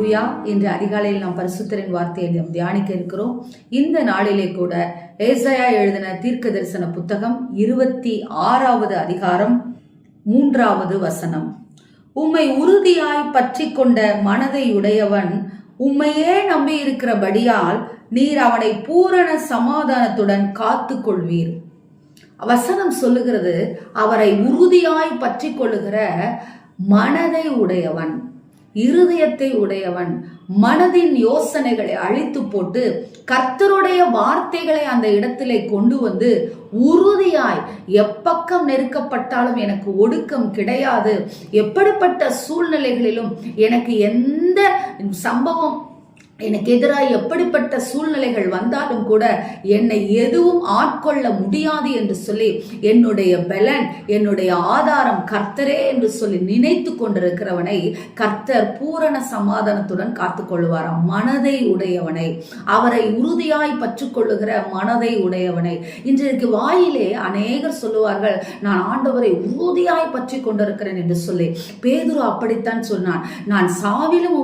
ஹல்லேலூயா. இன்று அதிகாலையில் நாம் பரிசுத்தரின் வார்த்தையை நாம் தியானிக்க இருக்கிறோம். இந்த நாளிலே கூட ஏசாயா எழுதின தீர்க்க தரிசன புத்தகம் 26வது அதிகாரம் 3வது வசனம். உம்மை உறுதியாய் பற்றி கொண்ட மனதை உடையவன் உம்மையே நம்பி இருக்கிறபடியால் நீர் அவனை பூரண சமாதானத்துடன் காத்து கொள்வீர். வசனம் சொல்லுகிறது, அவரை உறுதியாய் பற்றி கொள்ளுகிற மனதை உடையவன், இருதயத்தை உடையவன், மனதின் யோசனைகளை அழித்து போட்டு கர்த்தருடைய வார்த்தைகளை அந்த இடத்திலே கொண்டு வந்து உறுதியாய் எப்பக்கம் நெருக்கப்பட்டாலும் எனக்கு ஒடுக்கம் கிடையாது, எப்படிப்பட்ட சூழ்நிலைகளிலும் எனக்கு எந்த சம்பவம் எனக்கு எதிராக எப்படிப்பட்ட சூழ்நிலைகள் வந்தாலும் கூட என்னை எதுவும் ஆட்கொள்ள முடியாது என்று சொல்லி என்னுடைய பலன், என்னுடைய ஆதாரம் கர்த்தரே என்று சொல்லி நினைத்து கொண்டிருக்கிறவனை கர்த்தர் பூரண சமாதானத்துடன் காத்து கொள்வாராம். மனதை உடையவனை, அவரை உறுதியாய் பற்றி கொள்ளுகிற மனதை உடையவனை. இன்றைக்கு வாயிலே அநேகர் சொல்லுவார்கள், நான் ஆண்டவரை உறுதியாய் பற்றி கொண்டிருக்கிறேன் என்று சொல்லி. பேதுரு அப்படித்தான் சொன்னான், நான் சாவிலும்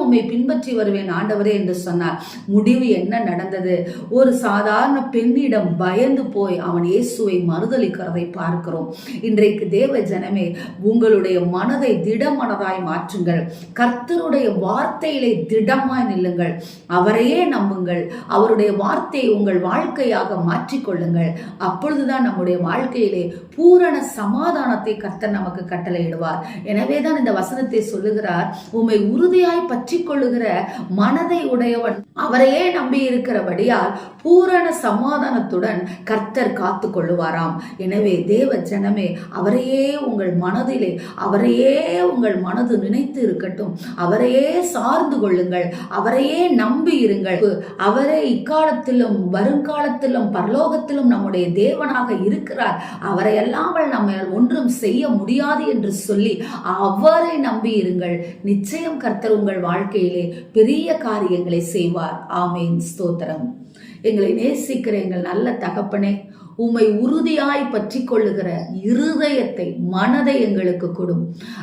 உம்மை பின்பற்றி வருவேன் ஆண்டவரே என்று சொன்னார். முடிவு என்ன நடந்தது? ஒரு சாதாரண பெண்ணிடம் பயந்து போய் அவன் இயேசுவை மறுதலிக்கிறதை பார்க்கிறோம். இன்றைக்கு தேவ ஜனமே, உங்களுடைய மனதை திடமனதாய் மாற்றுங்கள். கர்த்தருடைய வார்த்தையிலே திடமாய் நில்லுங்கள். அவரையே நம்புங்கள். அவருடைய வார்த்தையை உங்கள் வாழ்க்கையாக மாற்றிக்கொள்ளுங்கள். அப்பொழுதுதான் நம்முடைய வாழ்க்கையிலே பூரண சமாதானத்தை கர்த்தர் நமக்கு கட்டளையிடுவார். எனவேதான் இந்த வசனத்தை சொல்லுகிறார், உம்மை உறுதியாய் பற்றி கொள்ளுகிற மனதை உடையவன் அவரையே நம்பி இருக்கிறபடியால் பூரண சமாதானத்துடன் கர்த்தர் காத்து கொள்ளுவாராம். எனவே தேவ ஜனமே, அவரையே உங்கள் மனதிலே, அவரையே உங்கள் மனது நினைத்து இருக்கட்டும். அவரையே சார்ந்து கொள்ளுங்கள். அவரையே நம்பி இருங்கள். அவரே இக்காலத்திலும் வருங்காலத்திலும் பரலோகத்திலும் நம்முடைய தேவனாக இருக்கிறார். அவரை அல்லாமல் நம்ம ஒன்றும் செய்ய முடியாது என்று சொல்லி அவரை நம்பி இருங்கள். நிச்சயம் கர்த்தர் உங்கள் வாழ்க்கையிலே பெரிய காரியங்களை செய்வார். ஆமேன். ஸ்தோத்திரம். எங்களை நேசிக்கிற எங்கள் நல்ல தகப்பனே, உம்மை உறுதியாய் பற்றி கொள்ளுகிற இருதயத்தை, மனதை எங்களுக்கு கொடும்.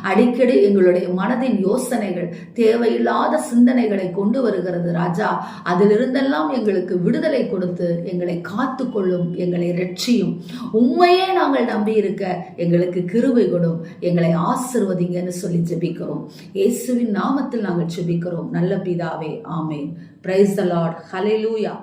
அடிக்கடி எங்களுடைய மனதின் யோசனைகள் தேவையில்லாத சிந்தனைகளை கொண்டு வருகிறது ராஜா. அதிலிருந்தெல்லாம் எங்களுக்கு விடுதலை கொடுத்து எங்களை காத்து கொள்ளும், எங்களை ரட்சியும். உம்மையே நாங்கள் நம்பி இருக்க எங்களுக்கு கிருபை கொடும். எங்களை ஆசிர்வதிங்கன்னு சொல்லி ஜெபிக்கிறோம். இயேசுவின் நாமத்தில் நாங்கள் ஜெபிக்கிறோம் நல்ல பிதாவே. ஆமேன். Praise the lord. ஹல்லேலூயா.